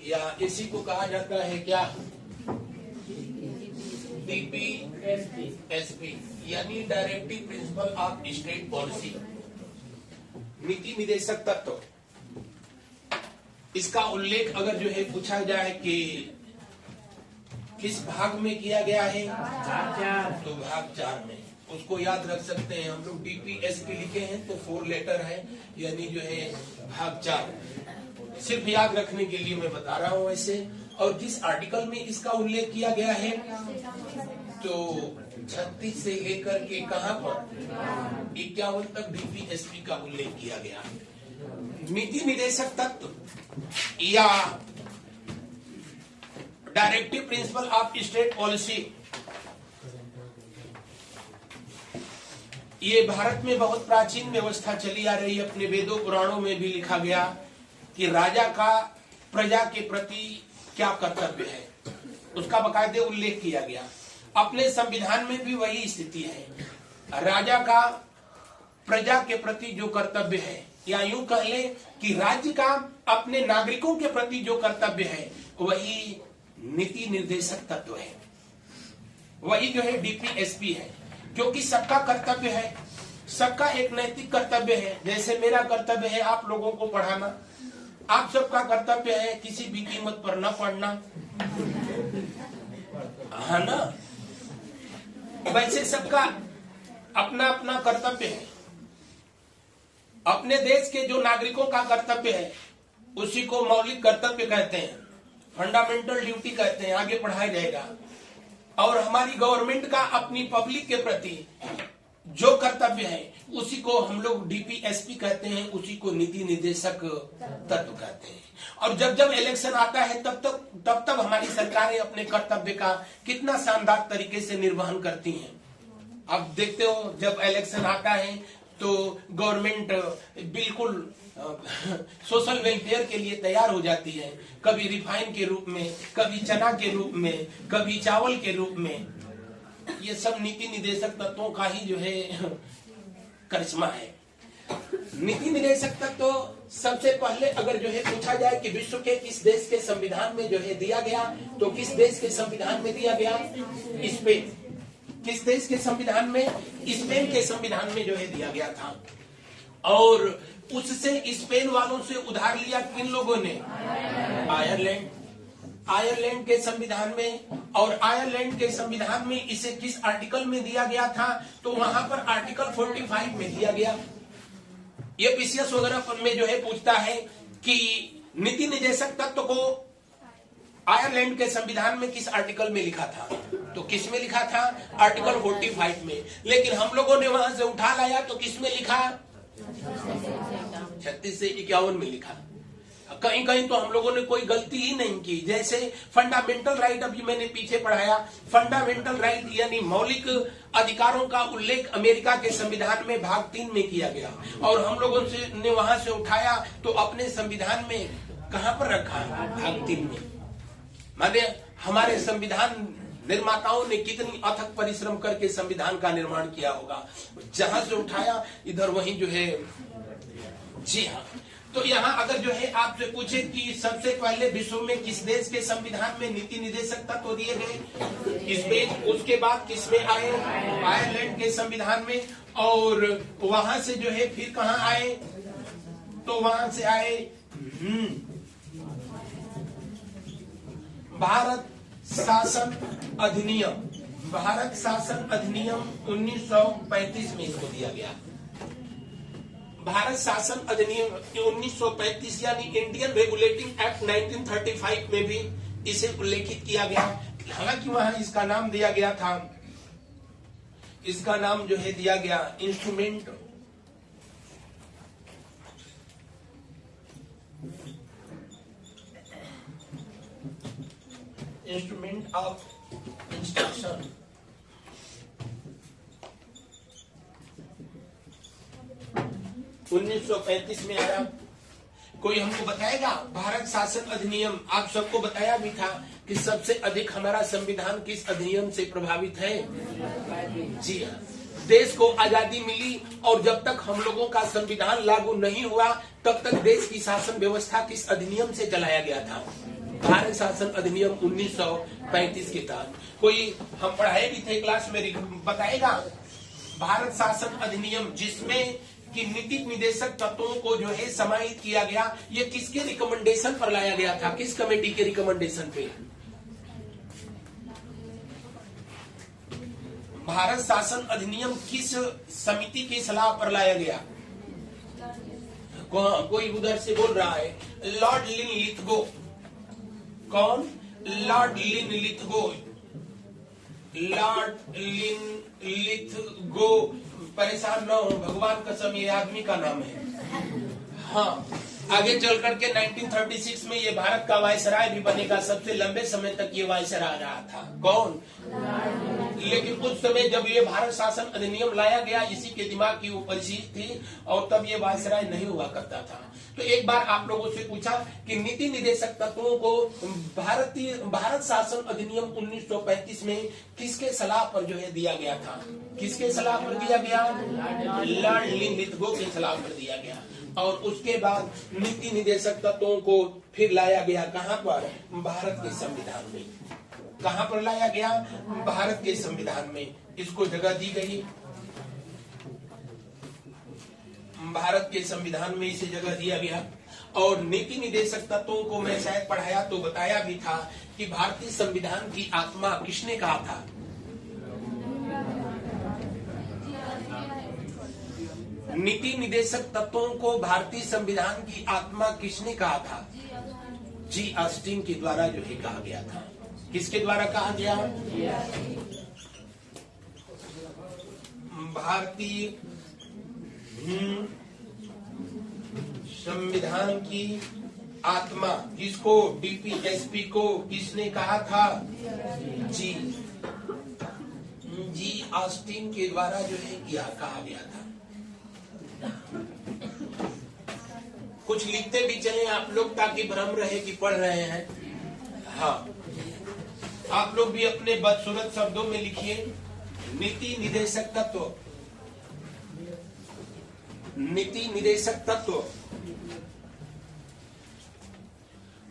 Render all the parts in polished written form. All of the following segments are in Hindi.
या इसी को कहा जाता है क्या, DPSP यानी directive principle of state policy, नीति निर्देशक तत्व। इसका उल्लेख अगर जो है पूछा जाए कि किस भाग में किया गया है, तो भाग 4 में। उसको याद रख सकते हैं हम लोग, DPSP लिखे हैं तो 4 लेटर है, यानी जो है भाग 4। सिर्फ याद रखने के लिए मैं बता रहा हूँ ऐसे। और किस आर्टिकल में इसका उल्लेख किया गया है, तो 36 से लेकर के कहां पर 51 तक DPSP का उल्लेख किया गया। नीति निर्देशक तत्व या directive principle of state policy, ये भारत में बहुत प्राचीन व्यवस्था चली आ रही है। अपने वेदों पुराणों में भी लिखा गया कि राजा का प्रजा के प्रति क्या कर्तव्य है, उसका बाकायदे उल्लेख किया गया। अपने संविधान में भी वही स्थिति है। राजा का प्रजा के प्रति जो कर्तव्य है, या यूं कह ले कि राज्य का अपने नागरिकों के प्रति जो कर्तव्य है, वही नीति निर्देशक तत्व है, वही जो है DPSP है। क्योंकि सबका कर्तव्य है, सबका एक नैतिक कर्तव्य है। जैसे मेरा कर्तव्य है आप लोगों को पढ़ाना, आप सबका कर्तव्य है किसी भी कीमत पर न पढ़ना, है ना। वैसे सबका अपना अपना कर्तव्य है। अपने देश के जो नागरिकों का कर्तव्य है उसी को मौलिक कर्तव्य कहते हैं, फंडामेंटल ड्यूटी कहते हैं, आगे पढ़ाया जाएगा। और हमारी गवर्नमेंट का अपनी पब्लिक के प्रति जो कर्तव्य है उसी को हम लोग DPSP कहते हैं, उसी को नीति निर्देशक तत्व कहते हैं। और जब जब इलेक्शन आता है तब हमारी सरकारें अपने कर्तव्य का कितना शानदार तरीके से निर्वहन करती हैं। अब देखते हो जब इलेक्शन आता है तो गवर्नमेंट बिल्कुल सोशल वेलफेयर के लिए तैयार हो जाती है, कभी रिफाइन के रूप में, कभी चना के रूप में, कभी चावल के रूप में। ये सब नीति निर्देशक तत्वों का ही जो है करिश्मा है। नीति निर्देशक तत्व सबसे पहले अगर जो है पूछा जाए कि विश्व के किस देश के संविधान में जो है दिया गया, तो किस देश के संविधान में दिया गया, स्पेन। किस देश के संविधान में, स्पेन के संविधान में जो है दिया गया था। और उससे स्पेन वालों से उधार लिया किन लोगों ने, आयरलैंड के संविधान में। और आयरलैंड के संविधान में इसे किस आर्टिकल में दिया गया था, तो वहां पर आर्टिकल 45 में दिया गया। ये PCS वगैरह में जो है पूछता है कि नीति निर्देशक तत्व को आयरलैंड के संविधान में किस आर्टिकल में लिखा था, तो किस में लिखा था, आर्टिकल 45 में। लेकिन हम लोगों ने वहां से उठा लाया तो किस में लिखा, 36 से 51 में लिखा। कहीं कहीं तो हम लोगों ने कोई गलती ही नहीं की। जैसे फंडामेंटल राइट, अभी मैंने पीछे पढ़ाया, फंडामेंटल राइट यानी मौलिक अधिकारों का उल्लेख अमेरिका के संविधान में भाग 3 में किया गया, और हम लोगों ने वहां से उठाया तो अपने संविधान में कहां पर रखा, भाग 3 में। माने हमारे संविधान निर्माताओं ने कितनी अथक परिश्रम करके संविधान का निर्माण किया होगा, जहां से उठाया इधर वहीं जो है। जी हाँ, तो यहाँ अगर जो है आपसे पूछे कि सबसे पहले विश्व में किस देश के संविधान में नीति निर्देशक तत्व दिए गए, स्पेन। उसके बाद किस में आए, आयरलैंड के संविधान में। और वहां से जो है फिर कहाँ आए, तो वहां से आए भारत शासन अधिनियम। भारत शासन अधिनियम 1935 में इसको दिया गया। भारत शासन अधिनियम 1935 यानी इंडियन रेगुलेटिंग एक्ट 1935 में भी इसे उल्लेखित किया गया। हालांकि वहां इसका नाम दिया गया था, इसका नाम जो है दिया गया इंस्ट्रूमेंट ऑफ इंस्ट्रक्शन। उन्नीस 1935 में आया। कोई हमको बताएगा भारत शासन अधिनियम, आप सबको बताया भी था कि सबसे अधिक हमारा संविधान किस अधिनियम से प्रभावित है। जी हाँ, देश को आजादी मिली और जब तक हम लोगों का संविधान लागू नहीं हुआ तब तक देश की शासन व्यवस्था किस अधिनियम से चलाया गया था, भारत शासन अधिनियम 1935 के तहत। कोई हम पढ़ाए भी थे क्लास में, बताएगा भारत शासन अधिनियम जिसमें कि नीति निदेशक तत्वों को जो है समाहित किया गया, ये किसके रिकमेंडेशन पर लाया गया था, किस कमेटी के रिकमेंडेशन पे? भारत शासन अधिनियम किस समिति की सलाह पर लाया गया? कोई उधर से बोल रहा है लॉर्ड लिनलिथगो। कौन? Lord Linlithgow. लॉर्ड लिनलिथगो, परेशान न हो, भगवान कसम ये आदमी का नाम है। हाँ, आगे चल करके 1936 में ये भारत का वायसराय भी बनेगा, सबसे लंबे समय तक ये वायसराय रहा था। कौन? लेकिन उस समय जब ये भारत शासन अधिनियम लाया गया, इसी के दिमाग की ऊपर चीज थी और तब ये वायसराय नहीं हुआ करता था। तो एक बार आप लोगों से पूछा कि नीति निदेशक तत्वों को भारत शासन अधिनियम 1935 में किसके सलाह पर जो है दिया गया था? किसके सलाह पर दिया गया? लॉर्ड लिनलिथगो के सलाह पर दिया गया। और उसके बाद नीति निदेशक तत्वों को फिर लाया गया कहां पर? भारत के संविधान में। कहां पर लाया गया? भारत के संविधान में। इसको जगह दी गई, भारत के संविधान में इसे जगह दिया गया। और नीति निदेशक तत्वों को मैं शायद पढ़ाया तो बताया भी था कि भारतीय संविधान की आत्मा किसने कहा था? नीति निदेशक तत्वों को भारतीय संविधान की आत्मा किसने कहा था? जी ऑस्टिन के द्वारा जो है कहा गया था। किसके द्वारा कहा गया? भारतीय संविधान की आत्मा, जिसको डीपीएसपी को किसने कहा था? जी ऑस्टिन के द्वारा जो है कहा गया था। कुछ लिखते भी चले आप लोग ताकि भ्रम रहे कि पढ़ रहे हैं। हाँ, आप लोग भी अपने बदसूरत शब्दों में लिखिए नीति निदेशक तत्व। नीति निदेशक तत्व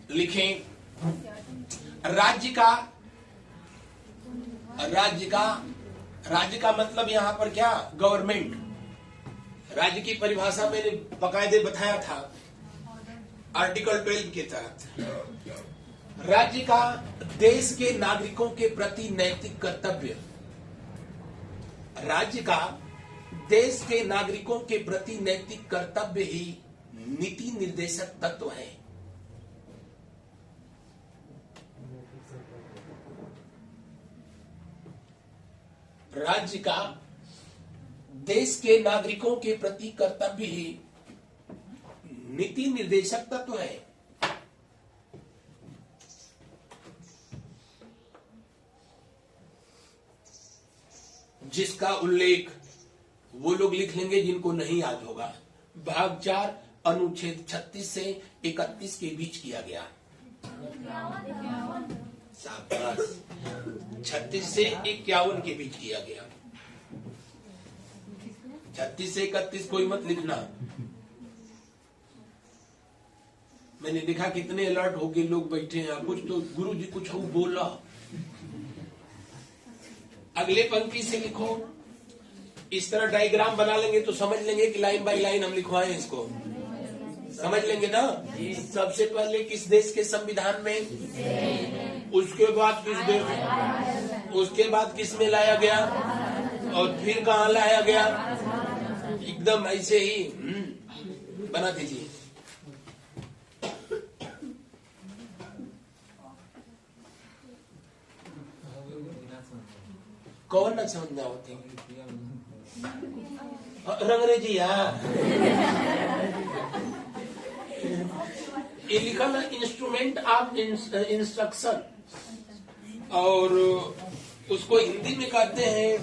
लिखें। राज्य का मतलब यहां पर क्या? गवर्नमेंट। राज्य की परिभाषा मैंने बकायदे बताया था आर्टिकल 12 के तहत। राज्य का देश के नागरिकों के प्रति नैतिक कर्तव्य। राज्य का देश के नागरिकों के प्रति नैतिक कर्तव्य ही नीति निर्देशक तत्व है। राज्य का देश के नागरिकों के प्रति कर्तव्य ही नीति निर्देशक तत्व है। जिसका उल्लेख वो लोग लिख लेंगे जिनको नहीं याद होगा। भाग 4 अनुच्छेद 36 से 31 के बीच किया गया। 36 से 51 के बीच किया गया। 36 से 31 कोई मत लिखना। मैंने देखा कितने अलर्ट होके लोग बैठे हैं। कुछ तो गुरु जी कुछ बोला, अगले पंक्ति से लिखो। इस तरह डायग्राम बना लेंगे तो समझ लेंगे कि लाइन बाय लाइन हम लिखवाएं इसको। समझ लेंगे ना? सबसे पहले किस देश के संविधान में, उसके बाद किस देश, उसके बाद किस में लाया गया और फिर कहाँ लाया गया। एकदम ऐसे ही बना दीजिए। कौन ना समझना होती अंग्रेजी। ये लिखा ना इंस्ट्रूमेंट ऑफ इंस्ट्रक्शन, और उसको हिंदी में कहते हैं,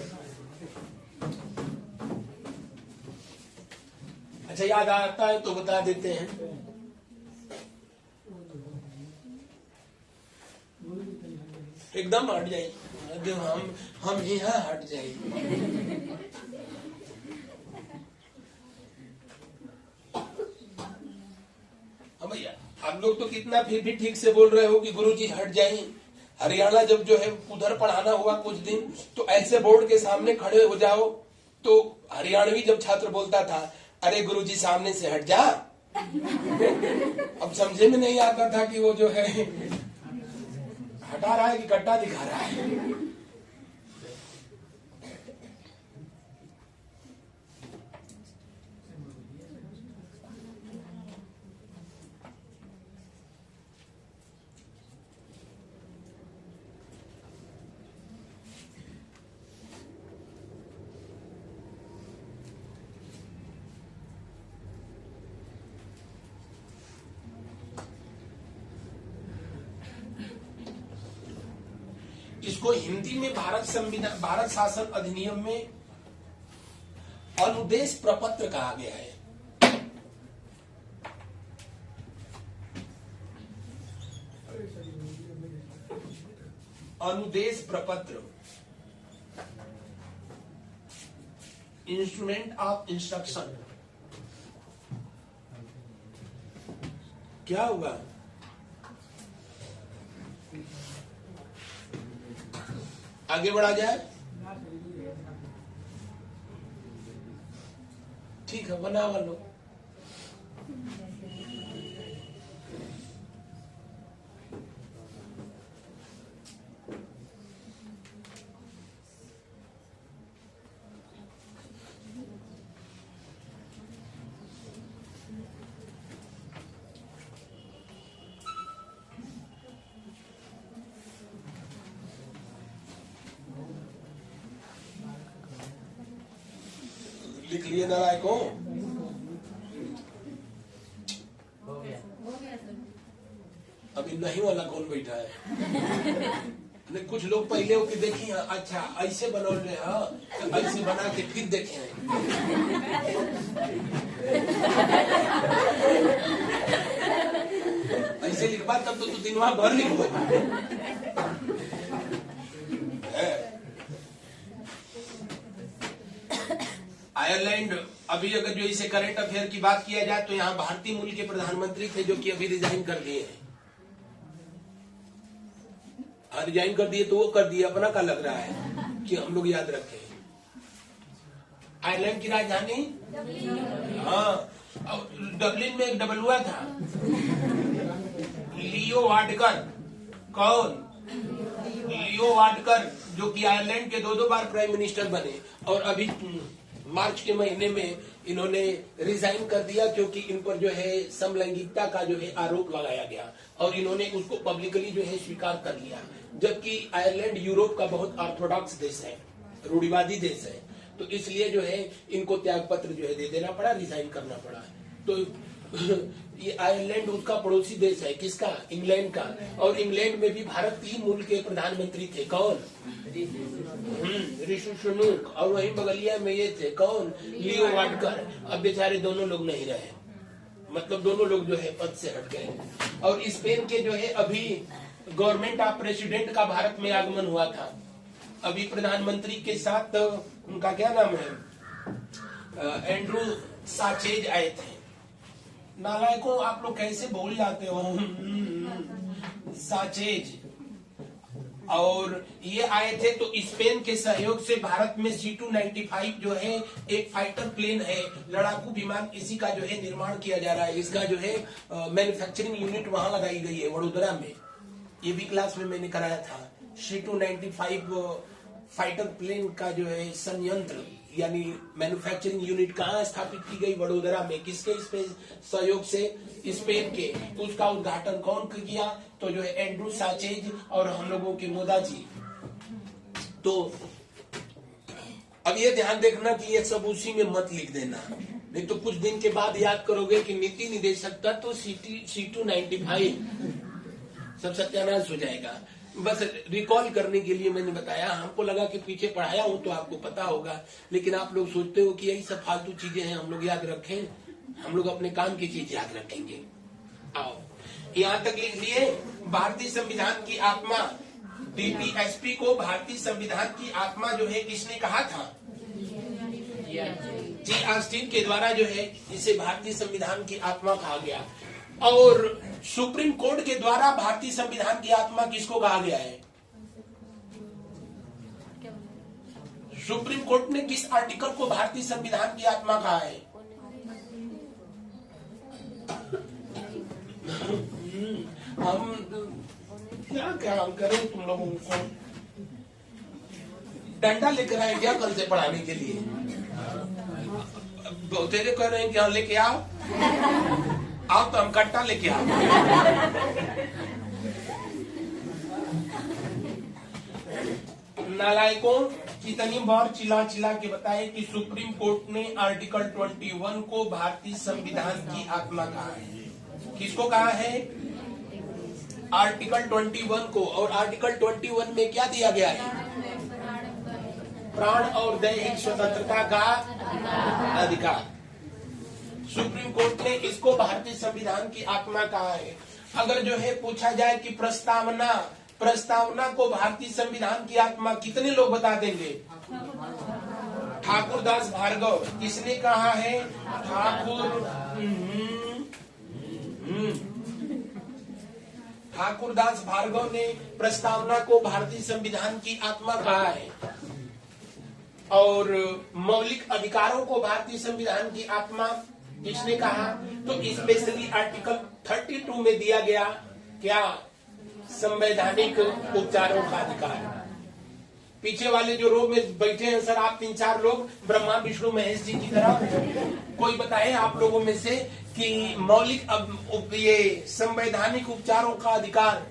अच्छा याद आता है तो बता देते हैं। एकदम हट जाए, हम यहाँ हट जाए। भैया आप लोग तो कितना फिर भी ठीक से बोल रहे हो कि गुरुजी हट जाइए। हरियाणा जब जो है उधर पढ़ाना हुआ कुछ दिन, तो ऐसे बोर्ड के सामने खड़े हो जाओ, तो हरियाणवी जब छात्र बोलता था, अरे गुरुजी सामने से हट जा, अब समझे में नहीं आता था कि वो जो है हटा रहा है कि कट्टा दिखा रहा है। इसको हिंदी में भारत शासन अधिनियम में अनुदेश प्रपत्र कहा गया है। अनुदेश प्रपत्र, इंस्ट्रूमेंट ऑफ इंस्ट्रक्शन। क्या हुआ? आगे बढ़ा जाए? ठीक है, बना लो। लिख लिए नालायकों? अभी नहीं वाला कौन बैठा है? नहीं, कुछ लोग पहले हो कि देखिए, अच्छा ऐसे बनौले, हाँ ऐसे बना के फिर देखे। ऐसे लिखवा तब तो तू दिनवा भर लिखवा। आयरलैंड, अभी अगर जो इसे करंट अफेयर की बात किया जाए तो यहाँ भारतीय मूल के प्रधानमंत्री थे जो कि अभी रिजाइन कर दिए हैं। रिजाइन कर दिए तो वो कर दिए, अपना का लग रहा है कि हम लोग याद रखें। आयरलैंड की राजधानी हाँ, डबलिन में एक डबल हुआ था, लियो वाडकर। कौन? लियो वाडकर, जो कि आयरलैंड के 2 बार प्राइम मिनिस्टर बने, और अभी मार्च के महीने में इन्होंने रिजाइन कर दिया क्योंकि इन पर जो है समलैंगिकता का जो है आरोप लगाया गया, और इन्होंने उसको पब्लिकली जो है स्वीकार कर लिया। जबकि आयरलैंड यूरोप का बहुत ऑर्थोडॉक्स देश है, रूढ़िवादी देश है, तो इसलिए जो है इनको त्याग पत्र जो है दे देना पड़ा, रिजाइन करना पड़ा। तो ये आयरलैंड उसका पड़ोसी देश है, किसका? इंग्लैंड का। और इंग्लैंड में भी भारतीय मूल के प्रधानमंत्री थे। कौन? ऋषि सुनक। और वहीं बगलिया में ये थे, कौन? लियो वाडकर। अब बेचारे दोनों लोग नहीं रहे, मतलब दोनों लोग जो है पद से हट गए। और स्पेन के जो है अभी गवर्नमेंट ऑफ प्रेसिडेंट का भारत में आगमन हुआ था। अभी प्रधानमंत्री के साथ उनका क्या नाम है, एंड्रू साचेज आए थे। नालायकों, आप लोग कैसे भूल जाते हो? साचेज। और ये आए थे तो स्पेन के सहयोग से भारत में C-295 जो है एक फाइटर प्लेन है, लड़ाकू विमान, इसी का जो है निर्माण किया जा रहा है। इसका जो है मैन्युफैक्चरिंग यूनिट वहां लगाई गई है, वडोदरा में। ये भी क्लास में मैंने कराया था। C-295 फाइटर प्लेन का जो है संयंत्र यानी मैन्युफैक्चरिंग यूनिट कहाँ स्थापित की गई? वडोदरा में। किसके सहयोग से? स्पेन के। उसका उद्घाटन कौन किया? तो जो है एंड्रू साचेज और हम लोगों के मोदा जी। तो अब ये ध्यान देखना कि ये सब उसी में मत लिख देना, नहीं तो कुछ दिन के बाद याद करोगे कि नीति निदेशक था तो C-295 सब सत्यानाश हो जाएगा। बस रिकॉल करने के लिए मैंने बताया। हमको लगा कि पीछे पढ़ाया हूं तो आपको पता होगा, लेकिन आप लोग सोचते हो कि यही सब फालतू चीजें हैं, हम लोग याद रखें। हम लोग अपने काम की चीज याद रखेंगे। आओ, यहाँ तक लिख लिए। भारतीय संविधान की आत्मा, DPSP को भारतीय संविधान की आत्मा जो है किसने कहा था? जी ऑस्टिन के द्वारा जो है इसे भारतीय संविधान की आत्मा कहा गया। और सुप्रीम कोर्ट के द्वारा भारतीय संविधान की आत्मा किसको कहा गया है? सुप्रीम कोर्ट ने किस आर्टिकल को भारतीय संविधान की आत्मा कहा है? हम क्या करें, तुम लोगों को डंडा लेकर आए क्या कल से पढ़ाने के लिए? तेरे कह रहे हैं क्या लेके आओ तो हम कट्टा लेके आओ। नालायकों, कितनी बार चिल्ला चिल्ला के बताए कि सुप्रीम कोर्ट ने आर्टिकल 21 को भारतीय संविधान की आत्मा कहा है। किसको कहा है? आर्टिकल 21 को। और आर्टिकल 21 में क्या दिया गया है? प्राण और दैहिक स्वतंत्रता का अधिकार। सुप्रीम कोर्ट ने इसको भारतीय संविधान की आत्मा कहा है। अगर जो है पूछा जाए कि प्रस्तावना को भारतीय संविधान की आत्मा कितने लोग बता देंगे? ठाकुरदास भार्गव। किसने कहा है? ठाकुरदास भार्गव ने प्रस्तावना को भारतीय संविधान की आत्मा कहा है। और मौलिक अधिकारों को भारतीय संविधान की आत्मा किसने कहा? तो स्पेशली आर्टिकल 32 में दिया गया क्या? संवैधानिक उपचारों का अधिकार। पीछे वाले जो रो में बैठे हैं सर, आप 3-4 लोग ब्रह्मा विष्णु महेश जी की तरह, कोई बताए आप लोगों में से कि मौलिक ये संवैधानिक उपचारों का अधिकार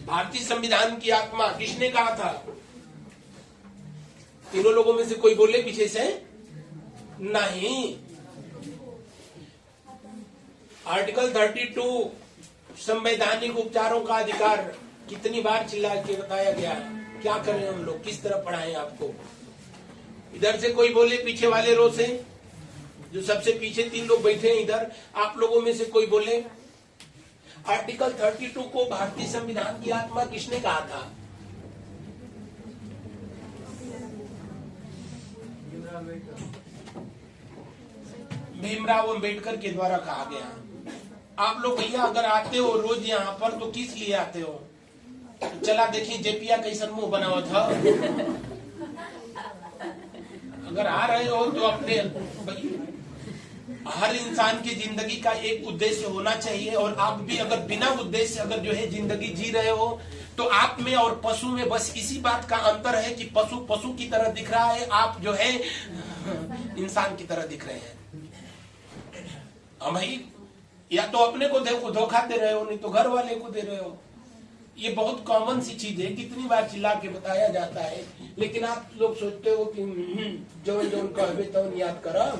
भारतीय संविधान की आत्मा किसने कहा था? तीनों लोगों में से कोई बोले पीछे से? नहीं। आर्टिकल 32 संवैधानिक उपचारों का अधिकार कितनी बार चिल्ला के बताया गया है? क्या करें हम लोग, किस तरह पढ़ाएं आपको? इधर से कोई बोले, पीछे वाले रो से जो सबसे पीछे 3 लोग बैठे हैं इधर, आप लोगों में से कोई बोले आर्टिकल 32 को भारतीय संविधान की आत्मा किसने कहा था? भीमराव अम्बेडकर के द्वारा कहा गया। आप लोग भैया अगर आते हो रोज यहाँ पर तो किस लिए आते हो? चला देखिए जेपिया कैसन मुंह बना हुआ था। अगर आ रहे हो तो अपने, हर इंसान की जिंदगी का एक उद्देश्य होना चाहिए। और आप भी अगर बिना उद्देश्य अगर जो है जिंदगी जी रहे हो तो आप में और पशु में बस इसी बात का अंतर है कि पशु पशु की तरह दिख रहा है, आप जो है इंसान की तरह दिख रहे हैं। भाई या तो अपने को धोखा दे रहे हो, नहीं तो घर वाले को दे रहे हो। ये बहुत कॉमन सी चीज है, कितनी बार चिल्ला के बताया जाता है, लेकिन आप लोग सोचते हो कि जौन जौन कहबे तौन याद करम।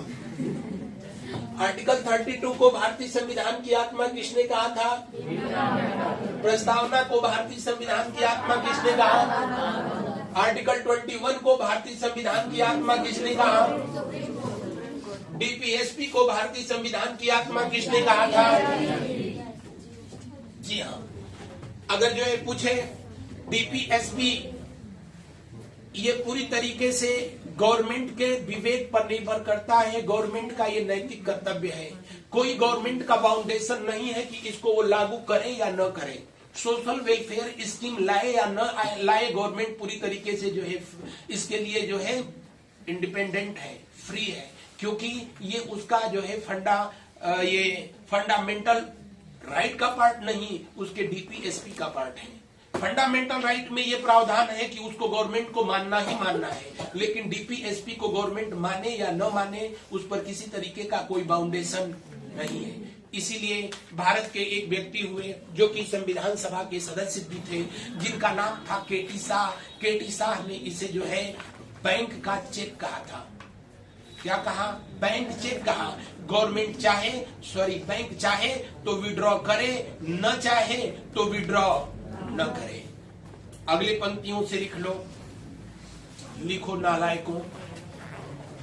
आर्टिकल 32 को भारतीय संविधान की आत्मा किसने कहा था? प्रस्तावना को भारतीय संविधान की आत्मा किसने कहा? आर्टिकल 21 को भारतीय संविधान की आत्मा किसने कहा? डीपीएसपी को भारतीय संविधान की आत्मा किसने कहा था? जी हाँ। अगर जो है पूछे डीपीएसपी, ये पूरी तरीके से गवर्नमेंट के विवेक पर निर्भर करता है। गवर्नमेंट का ये नैतिक कर्तव्य है। कोई गवर्नमेंट का फाउंडेशन नहीं है कि इसको वो लागू करे या न करे। सोशल वेलफेयर स्कीम लाए या न लाए, गवर्नमेंट पूरी तरीके से जो है इसके लिए जो है इंडिपेंडेंट है, फ्री है, क्योंकि ये उसका जो है ये फंडामेंटल राइट का पार्ट नहीं, उसके डीपीएसपी का पार्ट है। फंडामेंटल राइट में ये प्रावधान है कि उसको गवर्नमेंट को मानना ही मानना है, लेकिन डीपीएसपी को गवर्नमेंट माने या न माने उस पर किसी तरीके का कोई बाउंडेशन नहीं है। इसीलिए भारत के एक व्यक्ति हुए जो कि संविधान सभा के सदस्य भी थे, जिनका नाम था केटी शाह। केटी शाह ने इसे जो है बैंक का चेक कहा था। क्या कहा? बैंक चेक कहा। गवर्नमेंट बैंक चाहे तो विड्रॉ करे, न चाहे तो विड्रॉ न करे। अगले पंक्तियों से लिखो नालायकों।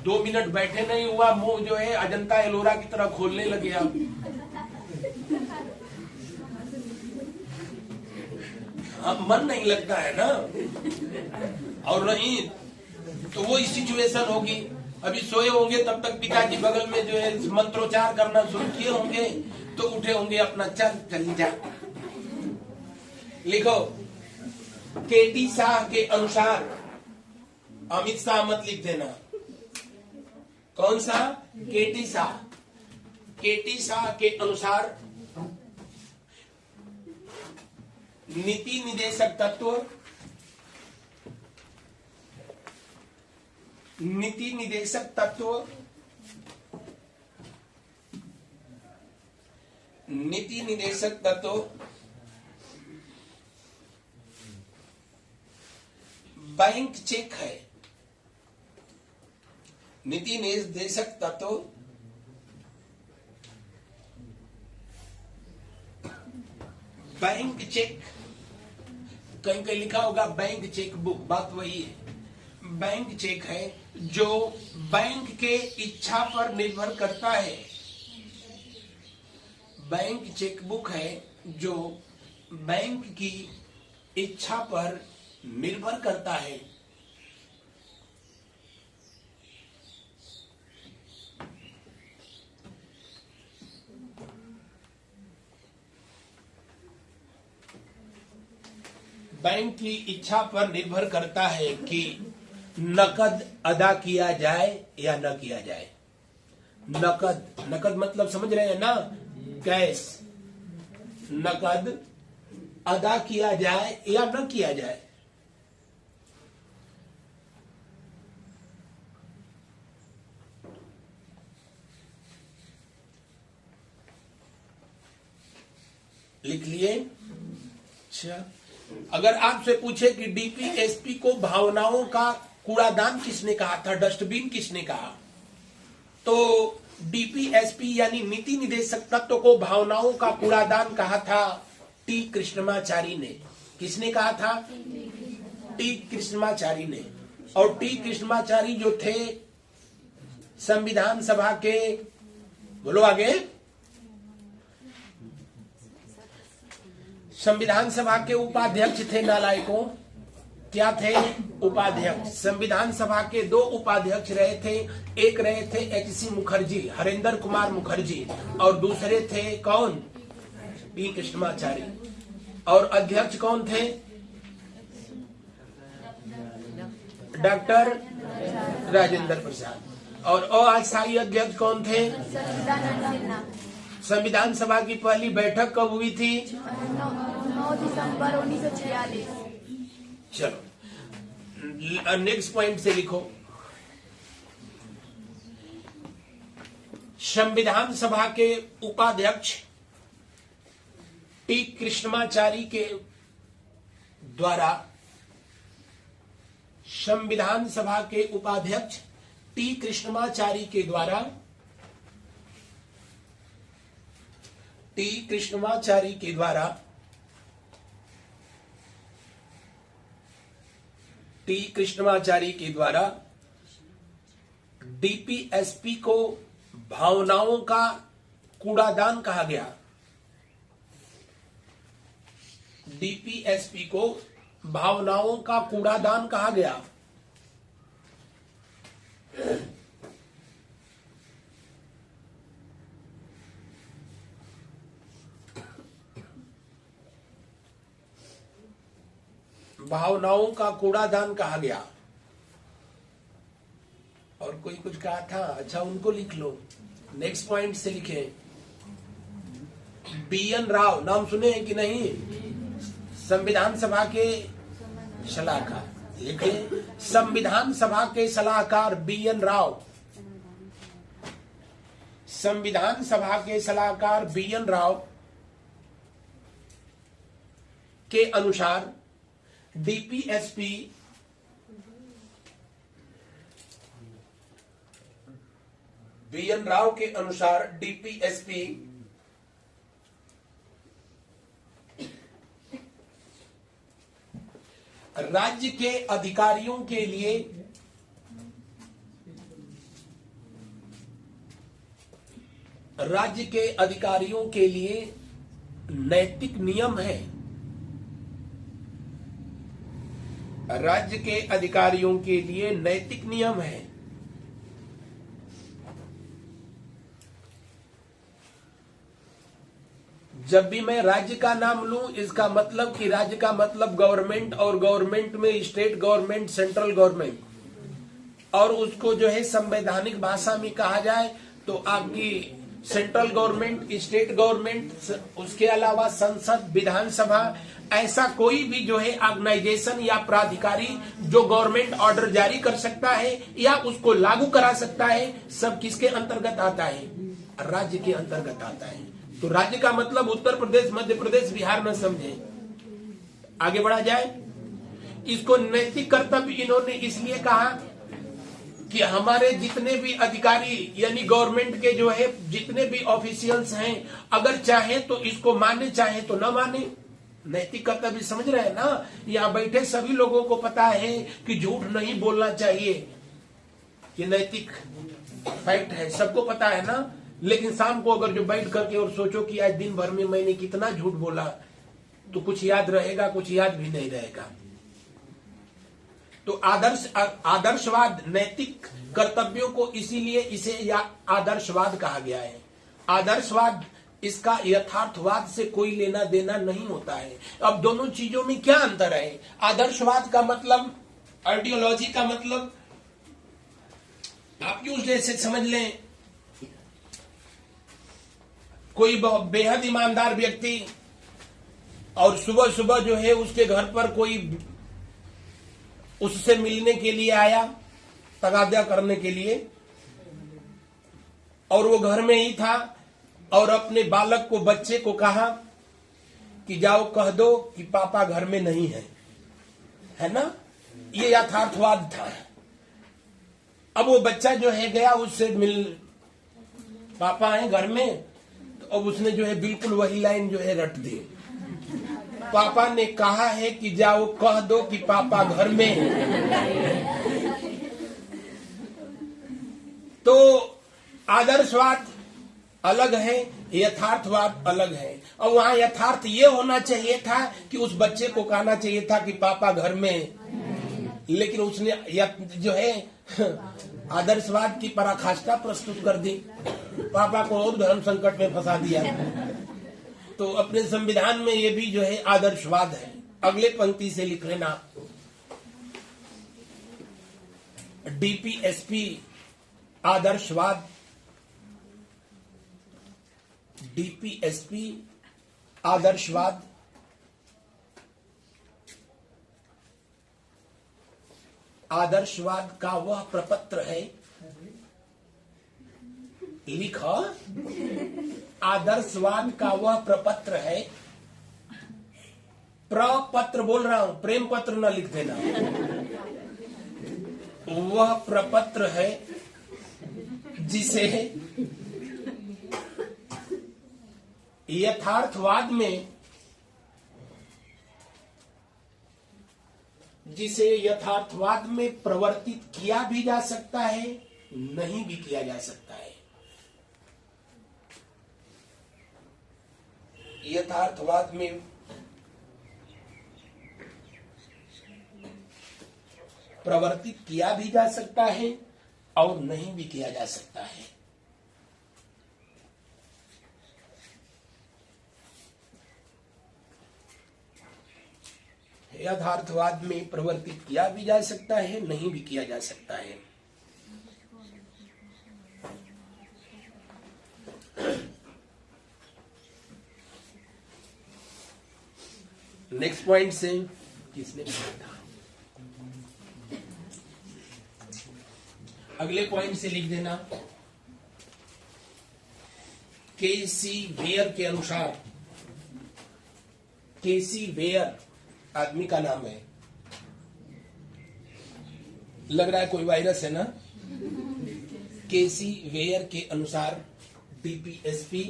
2 मिनट बैठे नहीं हुआ, मुंह जो है अजंता एलोरा की तरह खोलने लगे आप। मन नहीं लगता है ना, और नहीं तो वो सिचुएशन होगी। अभी सोए होंगे तब तक पिताजी बगल में जो है मंत्रोच्चार करना शुरू किए होंगे, तो उठे होंगे अपना चल जा। लिखो, केटी शाह के अनुसार, अमित शाह मत लिख देना। कौन सा? केटी शाह। केटी शाह के अनुसार नीति निदेशक तत्व, नीति निदेशक तत्व, नीति निदेशक तत्व बैंक चेक है। नीति निर्देशक तत्व बैंक चेक, कहीं कहीं लिखा होगा बैंक चेक बुक, बात वही है। बैंक चेक है जो बैंक के इच्छा पर निर्भर करता है। बैंक चेक बुक है जो बैंक की इच्छा पर निर्भर करता है। बैंक की इच्छा पर निर्भर करता है कि नकद अदा किया जाए या न किया जाए। नकद, नकद मतलब समझ रहे हैं ना, कैश। नकद अदा किया जाए या न किया जाए। लिख लिए? अच्छा, अगर आपसे पूछे कि डीपीएसपी को भावनाओं का कूड़ादान किसने कहा था, डस्टबिन किसने कहा, तो डीपीएसपी यानी नीति निदेशक तत्व को भावनाओं का कूड़ादान कहा था टी कृष्णमाचारी ने। किसने कहा था? टी कृष्णमाचारी ने। और टी कृष्णमाचारी जो थे संविधान सभा के, बोलो आगे, संविधान सभा के उपाध्यक्ष थे। नालायकों, क्या थे? उपाध्यक्ष। संविधान सभा के दो उपाध्यक्ष रहे थे। एक रहे थे एच.सी. मुखर्जी, हरेंद्र कुमार मुखर्जी, और दूसरे थे कौन? टी कृष्णमाचारी। और अध्यक्ष कौन थे? डॉक्टर राजेंद्र प्रसाद। और अस्थायी अध्यक्ष कौन थे? संविधान सभा की पहली बैठक कब हुई थी? 9 दिसंबर 1946। चलो नेक्स्ट पॉइंट से लिखो। संविधान सभा के उपाध्यक्ष टी कृष्णमाचारी के द्वारा, संविधान सभा के उपाध्यक्ष टी कृष्णमाचारी के द्वारा, टी कृष्णमाचारी के द्वारा, टी कृष्णमाचारी के द्वारा डीपीएसपी को भावनाओं का कूड़ादान कहा गया। डीपीएसपी को भावनाओं का कूड़ादान कहा गया। भावनाओं का कूड़ादान कहा गया। और कोई कुछ कहा था, अच्छा उनको लिख लो। नेक्स्ट पॉइंट से लिखे, बी.एन. राव, नाम सुने हैं कि नहीं? संविधान सभा के सलाहकार। लिखे, संविधान सभा के सलाहकार बी.एन. राव। संविधान सभा के सलाहकार बी.एन. राव के अनुसार डीपीएसपी बी.एन. राव के अनुसार डीपीएसपी राज्य के अधिकारियों के लिए नैतिक नियम है। राज्य के अधिकारियों के लिए नैतिक नियम है। जब भी मैं राज्य का नाम लूं, इसका मतलब कि राज्य का मतलब गवर्नमेंट, और गवर्नमेंट में स्टेट गवर्नमेंट, सेंट्रल गवर्नमेंट, और उसको जो है संवैधानिक भाषा में कहा जाए तो आपकी सेंट्रल गवर्नमेंट, स्टेट गवर्नमेंट, उसके अलावा संसद, विधानसभा, ऐसा कोई भी जो है ऑर्गेनाइजेशन या प्राधिकारी जो गवर्नमेंट ऑर्डर जारी कर सकता है या उसको लागू करा सकता है, सब किसके अंतर्गत आता है? राज्य के अंतर्गत आता है। तो राज्य का मतलब उत्तर प्रदेश, मध्य प्रदेश, बिहार न समझे। आगे बढ़ा जाए। इसको नैतिक कर्तव्य इन्होंने इसलिए कहा कि हमारे जितने भी अधिकारी यानी गवर्नमेंट के जो है जितने भी ऑफिशियल्स हैं, अगर चाहे तो इसको माने, चाहे तो न माने। नैतिक कर्तव्य समझ रहे हैं ना? यहाँ बैठे सभी लोगों को पता है कि झूठ नहीं बोलना चाहिए, ये नैतिक फैक्ट है, सबको पता है ना। लेकिन शाम को अगर जो बैठ करके और सोचो कि आज दिन भर में मैंने कितना झूठ बोला, तो कुछ याद रहेगा, कुछ याद भी नहीं रहेगा। तो आदर्शवाद नैतिक कर्तव्यों को इसीलिए इसे आदर्शवाद कहा गया है। आदर्शवाद, इसका यथार्थवाद से कोई लेना देना नहीं होता है। अब दोनों चीजों में क्या अंतर है? आदर्शवाद का मतलब, आइडियोलॉजी का मतलब आप यूं जैसे समझ लें, कोई बेहद ईमानदार व्यक्ति और सुबह सुबह जो है उसके घर पर कोई उससे मिलने के लिए आया, तगादा करने के लिए, और वो घर में ही था और अपने बालक को, बच्चे को कहा कि जाओ कह दो कि पापा घर में नहीं है ना? ये यथार्थवाद था। अब वो बच्चा जो है गया उससे मिल, पापा है घर में, तो अब उसने जो है बिल्कुल वही लाइन जो है रट दी। पापा ने कहा है कि जाओ कह दो कि पापा घर में है। तो आदर्शवाद अलग है, यथार्थवाद अलग है। और वहां यथार्थ ये होना चाहिए था कि उस बच्चे को कहना चाहिए था कि पापा घर में, लेकिन उसने जो है आदर्शवाद की पराकाष्ठा प्रस्तुत कर दी, पापा को और धर्म संकट में फंसा दिया। तो अपने संविधान में ये भी जो है आदर्शवाद है। अगले पंक्ति से लिख लेना, डीपीएसपी आदर्शवाद, डीपीएसपी आदर्शवाद आदर्शवाद का वह प्रपत्र है, लिखा, आदर्शवाद का वह प्रपत्र है, प्रपत्र बोल रहा हूं, प्रेम पत्र न लिख देना, वह प्रपत्र है जिसे यथार्थवाद में, जिसे यथार्थवाद में प्रवर्तित किया भी जा सकता है, नहीं भी किया जा सकता है। यथार्थवाद में प्रवर्तित किया भी जा सकता है और नहीं भी किया जा सकता है। यथार्थवाद में प्रवर्तित किया भी जा सकता है, नहीं भी किया जा सकता है। नेक्स्ट पॉइंट से किसने पूछा था? अगले पॉइंट से लिख देना, केसी वेयर के अनुसार, केसी वेयर आदमी का नाम है, लग रहा है कोई वायरस है ना। केसी वेयर के अनुसार डीपीएसपी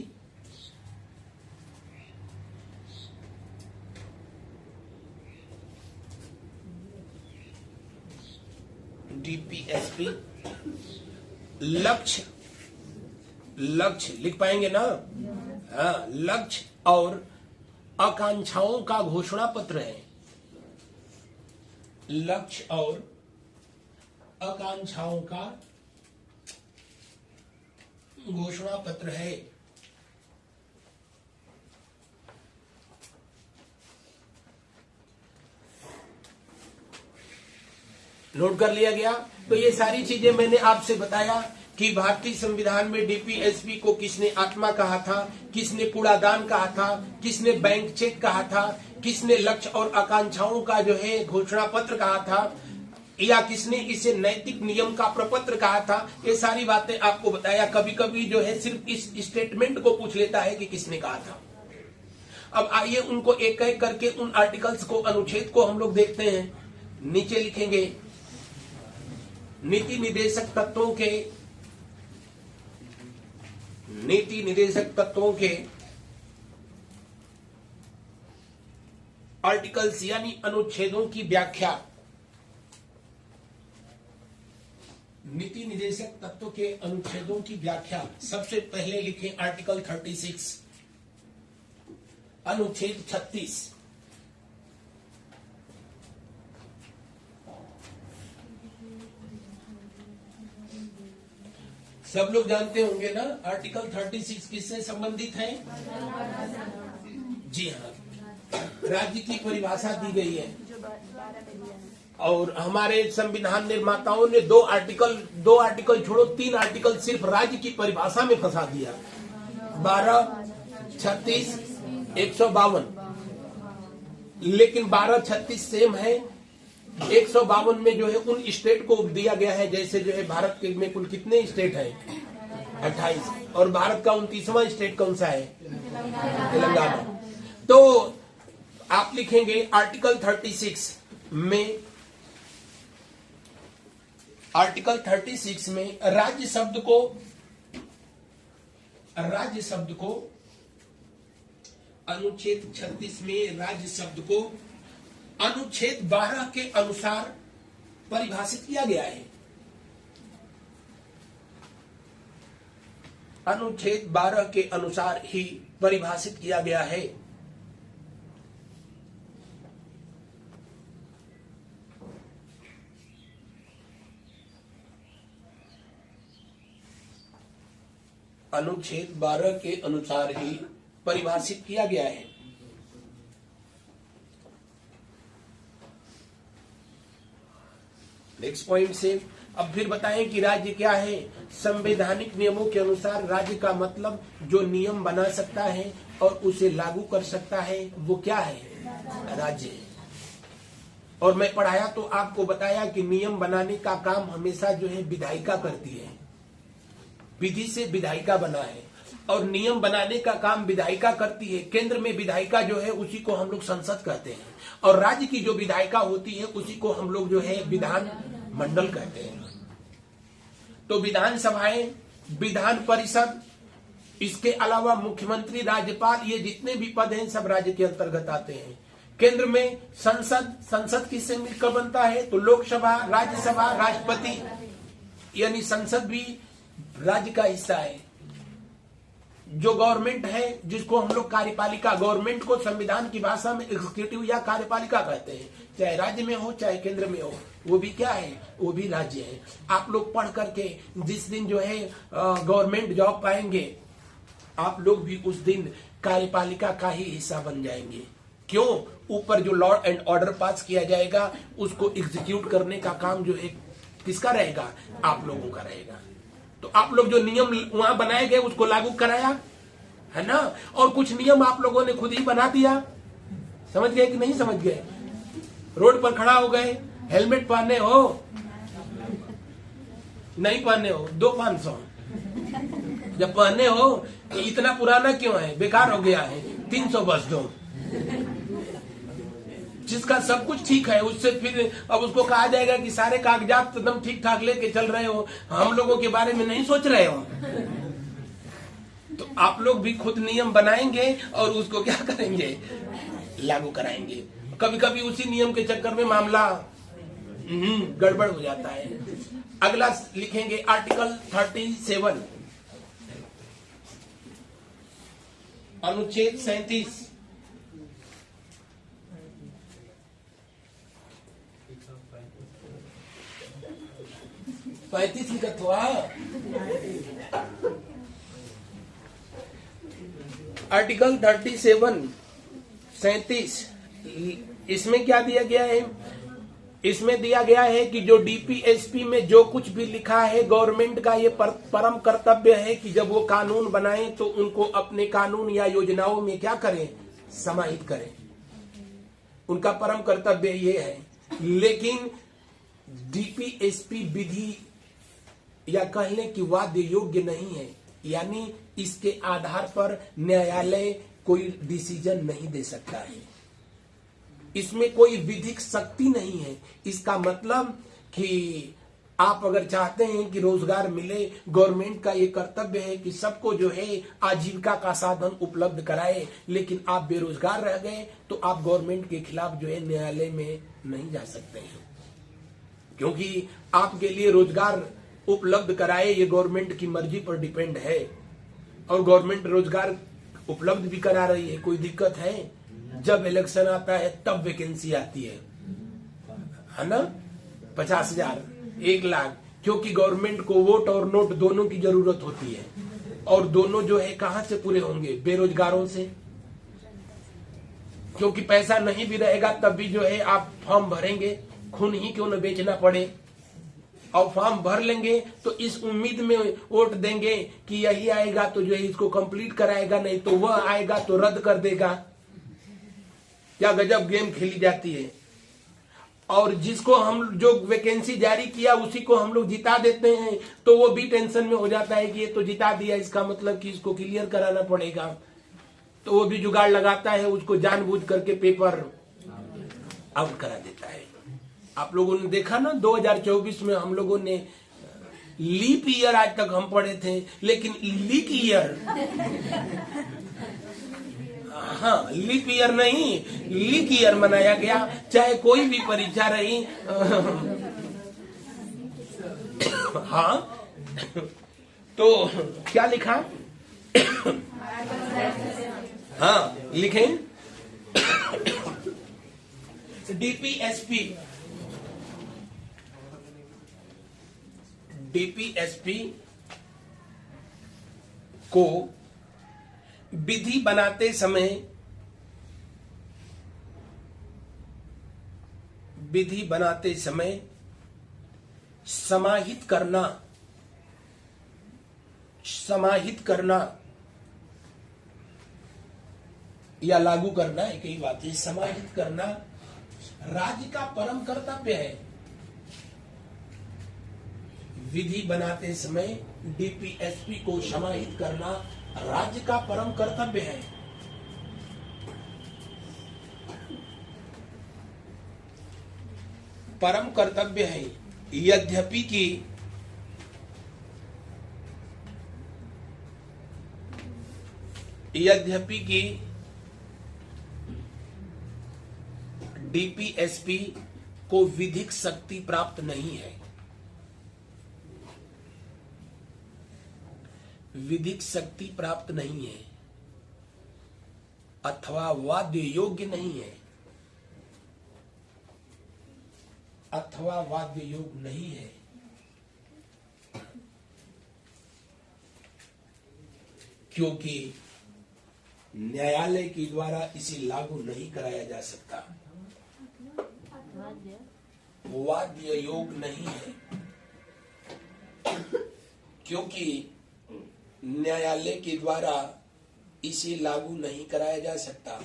लक्ष्य लिख पाएंगे ना? हाँ, लक्ष्य और आकांक्षाओं का घोषणा पत्र है। लक्ष्य और आकांक्षाओं का घोषणा पत्र है। नोट कर लिया गया। तो ये सारी चीजें मैंने आपसे बताया कि भारतीय संविधान में डीपीएसपी को किसने आत्मा कहा था, किसने कूड़ादान कहा था, किसने बैंक चेक कहा था, किसने लक्ष्य और आकांक्षाओं का जो है घोषणा पत्र कहा था, या किसने इसे नैतिक नियम का प्रपत्र कहा था। ये सारी बातें आपको बताया। कभी कभी जो है सिर्फ इस स्टेटमेंट को पूछ लेता है कि किसने कहा था। अब आइए उनको एक एक करके उन आर्टिकल्स को, अनुच्छेद को हम लोग देखते हैं। नीचे लिखेंगे नीति निदेशक तत्वों के आर्टिकल्स यानी अनुच्छेदों की व्याख्या। नीति निदेशक तत्व के अनुच्छेदों की व्याख्या सबसे पहले लिखें आर्टिकल 36, अनुच्छेद 36। सब लोग जानते होंगे ना आर्टिकल 36 किससे संबंधित है? जी हाँ, राज्य की परिभाषा दी गई है। और हमारे संविधान निर्माताओं ने दो आर्टिकल छोड़ो 3 आर्टिकल सिर्फ राज्य की परिभाषा में फंसा दिया। 12, 36, 152। लेकिन 12, 36 सेम है। 152 में जो है उन स्टेट को दिया गया है, जैसे जो है भारत के में कुल कितने स्टेट हैं? 28। और भारत का 29वां स्टेट कौन सा है? तेलंगाना। तो आप लिखेंगे आर्टिकल 36 में, आर्टिकल 36 में राज्य शब्द को अनुच्छेद 36 में राज्य शब्द को अनुच्छेद 12 के अनुसार परिभाषित किया गया है। अनुच्छेद 12 के अनुसार ही परिभाषित किया गया है। अनुच्छेद 12 के अनुसार ही परिभाषित किया गया है। नेक्स्ट पॉइंट से अब फिर बताएं कि राज्य क्या है। संवैधानिक नियमों के अनुसार राज्य का मतलब जो नियम बना सकता है और उसे लागू कर सकता है वो क्या है? राज्य है। और मैं पढ़ाया तो आपको बताया कि नियम बनाने का काम हमेशा जो है विधायिका करती है। विधि से विधायिका बना है और नियम बनाने का काम विधायिका करती है। केंद्र में विधायिका जो है उसी को हम लोग संसद कहते हैं और राज्य की जो विधायिका होती है उसी को हम लोग जो है विधान मंडल कहते हैं। तो विधानसभाएं, विधान परिषद, इसके अलावा मुख्यमंत्री, राज्यपाल, ये जितने भी पद हैं सब राज्य के अंतर्गत आते हैं। केंद्र में संसद किससे मिलकर बनता है? तो लोकसभा, राज्यसभा, राष्ट्रपति, यानी संसद भी राज्य का हिस्सा है। जो गवर्नमेंट है जिसको हम लोग कार्यपालिका, गवर्नमेंट को संविधान की भाषा में एग्जीक्यूटिव या कार्यपालिका कहते हैं, चाहे राज्य में हो चाहे केंद्र में हो, वो भी क्या है? वो भी राज्य है। आप लोग पढ़ करके जिस दिन जो है गवर्नमेंट जॉब पाएंगे आप लोग भी उस दिन कार्यपालिका का ही हिस्सा बन जाएंगे। क्यों? ऊपर जो लॉ एंड ऑर्डर पास किया जाएगा उसको एग्जीक्यूट करने का काम जो है किसका रहेगा? आप लोगों का रहेगा। तो आप लोग जो नियम वहां बनाए गए उसको लागू कराया है ना। और कुछ नियम आप लोगों ने खुद ही बना दिया। समझ गए कि नहीं समझ गए? रोड पर खड़ा हो गए, हेलमेट पहने हो, नहीं पहने हो 2-500, जब पहने हो तो इतना पुराना क्यों है? बेकार हो गया है, 300 बस दो। जिसका सब कुछ ठीक है उससे फिर अब उसको कहा जाएगा कि सारे कागजात एकदम ठीक ठाक लेके चल रहे हो, हम लोगों के बारे में नहीं सोच रहे हो। तो आप लोग भी खुद नियम बनाएंगे और उसको क्या करेंगे? लागू कराएंगे। कभी कभी उसी नियम के चक्कर में मामला गड़बड़ हो जाता है। अगला लिखेंगे आर्टिकल 37, अनुच्छेद 37। लिखत हुआ आर्टिकल 37, 37। इसमें क्या दिया गया है? इसमें दिया गया है कि जो डीपीएसपी में जो कुछ भी लिखा है, गवर्नमेंट का ये परम कर्तव्य है कि जब वो कानून बनाएं तो उनको अपने कानून या योजनाओं में क्या करें, समाहित करें। उनका परम कर्तव्य ये है। लेकिन डीपीएसपी विधि या कह लें कि वाद्य योग्य नहीं है, यानी इसके आधार पर न्यायालय कोई डिसीजन नहीं दे सकता है। इसमें कोई विधिक शक्ति नहीं है। इसका मतलब कि आप अगर चाहते हैं कि रोजगार मिले, गवर्नमेंट का ये कर्तव्य है कि सबको जो है आजीविका का साधन उपलब्ध कराए, लेकिन आप बेरोजगार रह गए तो आप गवर्नमेंट के खिलाफ जो है न्यायालय में नहीं जा सकते हैं, क्योंकि आपके लिए रोजगार उपलब्ध कराए ये गवर्नमेंट की मर्जी पर डिपेंड है। और गवर्नमेंट रोजगार उपलब्ध भी करा रही है। कोई दिक्कत है? जब इलेक्शन आता है तब वैकेंसी आती है ना, 50,000, 1 लाख, क्योंकि गवर्नमेंट को वोट और नोट दोनों की जरूरत होती है। और दोनों जो है कहां से पूरे होंगे? बेरोजगारों से। क्योंकि पैसा नहीं भी रहेगा तब भी जो है आप फॉर्म भरेंगे, खून ही क्यों न बेचना पड़े, और फॉर्म भर लेंगे तो इस उम्मीद में वोट देंगे कि यही आएगा तो जो है इसको कंप्लीट कराएगा, नहीं तो वह आएगा तो रद्द कर देगा। क्या गजब गेम खेली जाती है। और जिसको हम जो वैकेंसी जारी किया उसी को हम लोग जिता देते हैं, तो वो भी टेंशन में हो जाता है कि ये तो जिता दिया, इसका मतलब कि इसको क्लियर कराना पड़ेगा। तो वो भी जुगाड़ लगाता है, उसको जानबूझ करके पेपर आउट करा देता है। आप लोगों ने देखा ना, 2024 में हम लोगों ने लीप ईयर आज तक हम पढ़े थे, लेकिन लीक ईयर, हाँ लीप ईयर नहीं, लीक ईयर मनाया गया। चाहे कोई भी परीक्षा रही, हाँ, तो क्या लिखा? हाँ लिखें, डीपीएसपी को विधि बनाते समय समाहित करना या लागू करना एक ही बात है। समाहित करना राज्य का परम कर्तव्य है। विधि बनाते समय डीपीएसपी को समाहित करना राज्य का परम कर्तव्य है। परम कर्तव्य है, यद्यपि कि डीपीएसपी को विधिक शक्ति प्राप्त नहीं है। विधिक शक्ति प्राप्त नहीं है अथवा वाद्य योग्य नहीं है, अथवा वाद्य योग्य नहीं है, क्योंकि न्यायालय के द्वारा इसे लागू नहीं कराया जा सकता। वाद्य योग्य नहीं है क्योंकि न्यायालय के द्वारा इसे लागू नहीं कराया जा सकता।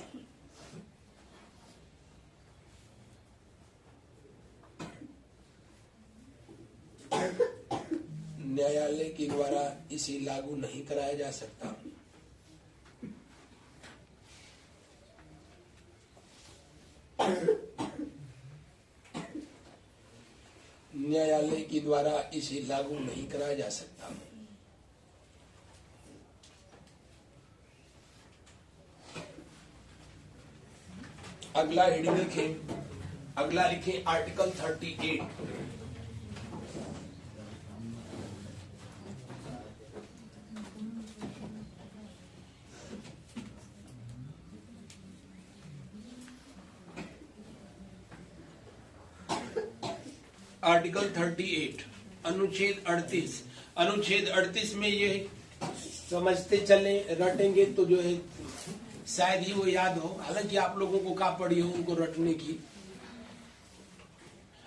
न्यायालय के द्वारा इसे लागू नहीं कराया जा सकता। न्यायालय के द्वारा इसे लागू नहीं कराया जा सकता। अगला हेडिंग लिखें, अगला लिखें आर्टिकल 38। आर्टिकल 38 अनुच्छेद 38। अनुच्छेद 38 में ये समझते चले, रटेंगे तो जो है शायद ही वो याद हो। हालांकि आप लोगों को का पड़ी हो उनको रटने की।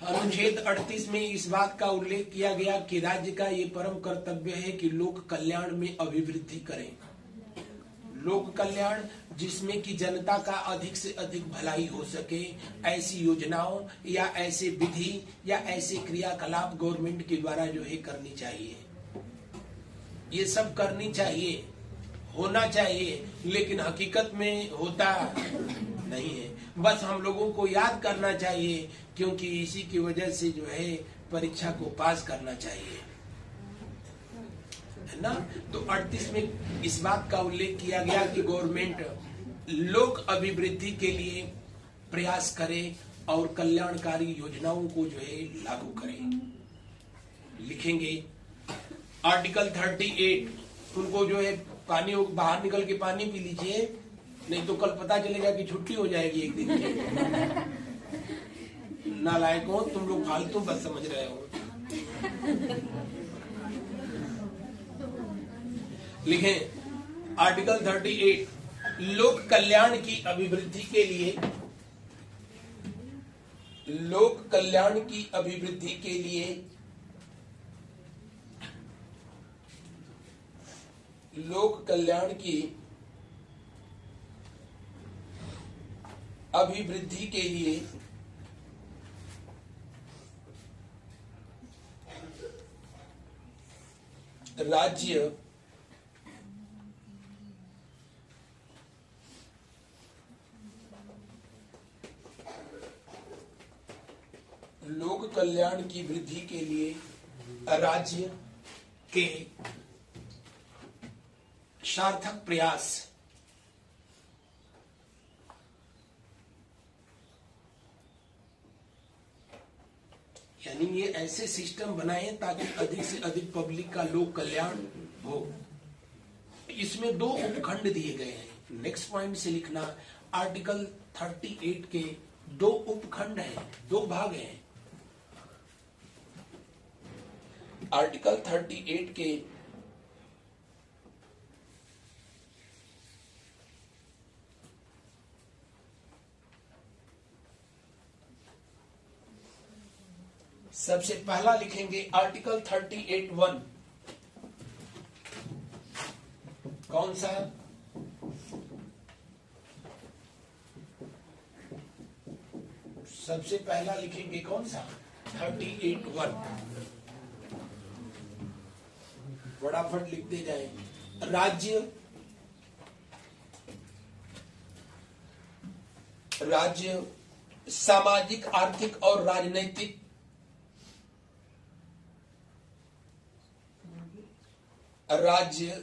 अनुच्छेद 38 में इस बात का उल्लेख किया गया कि राज्य का ये परम कर्तव्य है कि लोक कल्याण में अभिवृद्धि करें। लोक कल्याण जिसमें कि जनता का अधिक से अधिक भलाई हो सके, ऐसी योजनाओं या ऐसे विधि या ऐसे क्रियाकलाप गवर्नमेंट के द्वारा जो है करनी चाहिए। ये सब करनी चाहिए, होना चाहिए, लेकिन हकीकत में होता नहीं है। बस हम लोगों को याद करना चाहिए, क्योंकि इसी की वजह से जो है परीक्षा को पास करना चाहिए, है ना। तो 38 में इस बात का उल्लेख किया गया कि गवर्नमेंट लोक अभिवृद्धि के लिए प्रयास करे और कल्याणकारी योजनाओं को जो है लागू करे। लिखेंगे आर्टिकल 38, उनको जो है पानी बाहर निकल के पानी पी लीजिए, नहीं तो कल पता चलेगा कि छुट्टी हो जाएगी एक दिन की। नालायक हो तुम लोग, फालतू बस समझ रहे हो। लिखें आर्टिकल 38, लोक कल्याण की अभिवृद्धि के लिए, लोक कल्याण की अभिवृद्धि के लिए लोक कल्याण की अभिवृद्धि के लिए राज्य लोक कल्याण की वृद्धि के लिए राज्य के सार्थक प्रयास यानी ये ऐसे सिस्टम बनाए ताकि अधिक से अधिक पब्लिक का लोक कल्याण हो। इसमें दो उपखंड दिए गए हैं। नेक्स्ट पॉइंट से लिखना, आर्टिकल 38 के दो उपखंड हैं, दो भाग हैं। आर्टिकल 38 के सबसे पहला लिखेंगे आर्टिकल 38(1). कौन सा? सबसे पहला लिखेंगे कौन सा? 38(1). फटाफट लिखते जाएं। राज्य सामाजिक, आर्थिक और राजनैतिक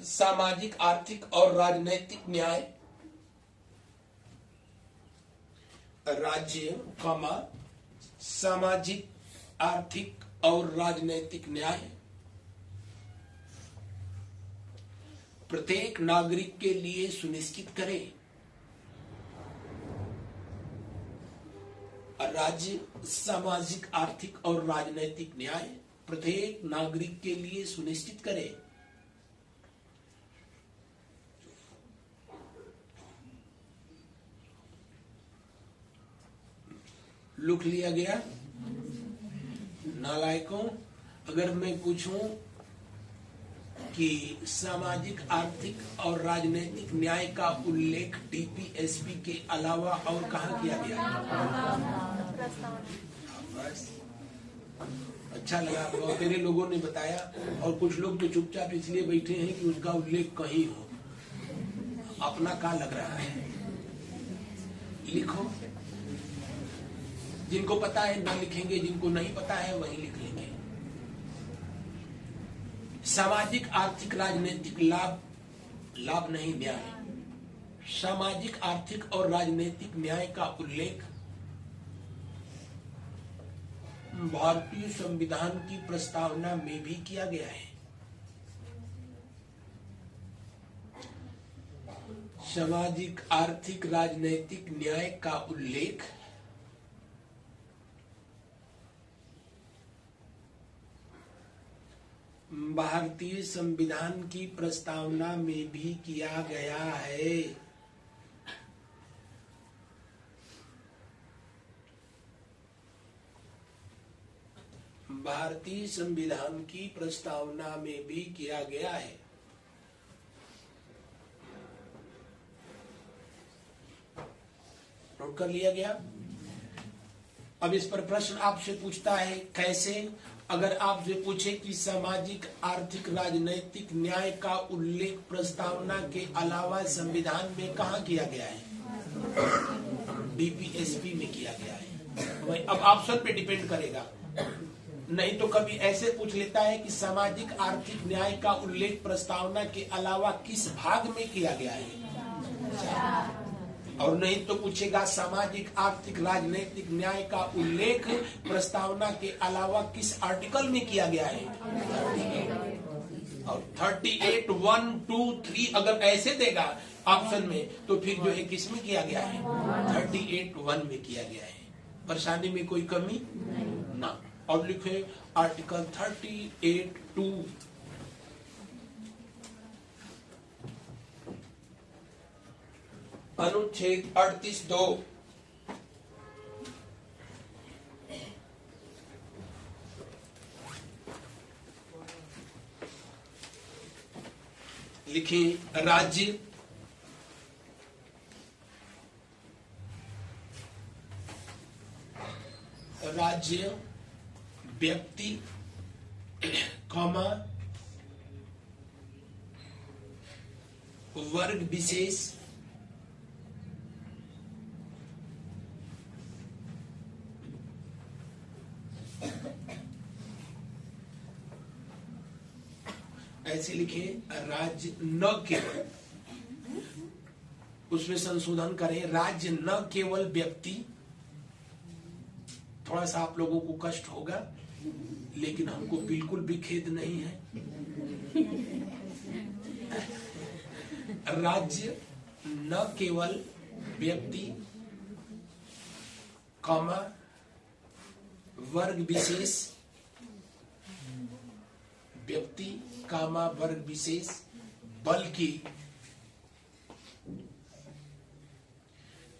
सामाजिक, आर्थिक और राजनैतिक न्याय, राज्य सामाजिक, आर्थिक और राजनैतिक न्याय प्रत्येक नागरिक के लिए सुनिश्चित करे। राज्य सामाजिक, आर्थिक और राजनैतिक न्याय प्रत्येक नागरिक के लिए सुनिश्चित करे। लिख लिया गया। नालायकों, अगर मैं पूछूं कि सामाजिक, आर्थिक और राजनीतिक न्याय का उल्लेख डीपीएसपी के अलावा और कहाँ किया गया? बस अच्छा लगा, बहुत तेरे लोगों ने बताया, और कुछ लोग तो चुपचाप इसलिए बैठे हैं कि उसका उल्लेख कहीं हो। अपना क्या लग रहा है? लिखो, जिनको पता है ना लिखेंगे, जिनको नहीं पता है वही लिख लेंगे। सामाजिक, आर्थिक, राजनीतिक लाभ नहीं, न्याय। सामाजिक, आर्थिक और राजनीतिक न्याय का उल्लेख भारतीय संविधान की प्रस्तावना में भी किया गया है। सामाजिक, आर्थिक, राजनीतिक न्याय का उल्लेख भारतीय संविधान की प्रस्तावना में भी किया गया है। भारतीय संविधान की प्रस्तावना में भी किया गया है। नोट कर लिया गया। अब इस पर प्रश्न आपसे पूछता है कैसे। अगर आपसे पूछे कि सामाजिक आर्थिक राजनैतिक न्याय का उल्लेख प्रस्तावना के अलावा संविधान में कहाँ किया गया है? डीपीएसपी में किया गया है। अब ऑप्शन पे डिपेंड करेगा। नहीं तो कभी ऐसे पूछ लेता है कि सामाजिक आर्थिक न्याय का उल्लेख प्रस्तावना के अलावा किस भाग में किया गया है, और नहीं तो पूछेगा सामाजिक आर्थिक राजनीतिक न्याय का उल्लेख प्रस्तावना के अलावा किस आर्टिकल में किया गया है। और 38, 1, 2, 3 अगर ऐसे देगा ऑप्शन में तो फिर जो है किस में किया गया है? 38, 1 में किया गया है। परेशानी में कोई कमी ना। और लिखे आर्टिकल 38, 2 अनुच्छेद 38, 2 लिखे राज्य व्यक्ति कॉमा वर्ग विशेष ऐसे लिखे राज्य न केवल, उसमें संशोधन करें राज्य न केवल व्यक्ति। थोड़ा सा आप लोगों को कष्ट होगा लेकिन हमको बिल्कुल भी खेद नहीं है। राज्य न केवल व्यक्ति कॉमा वर्ग विशेष व्यक्ति कामा वर्ग विशेष बल्कि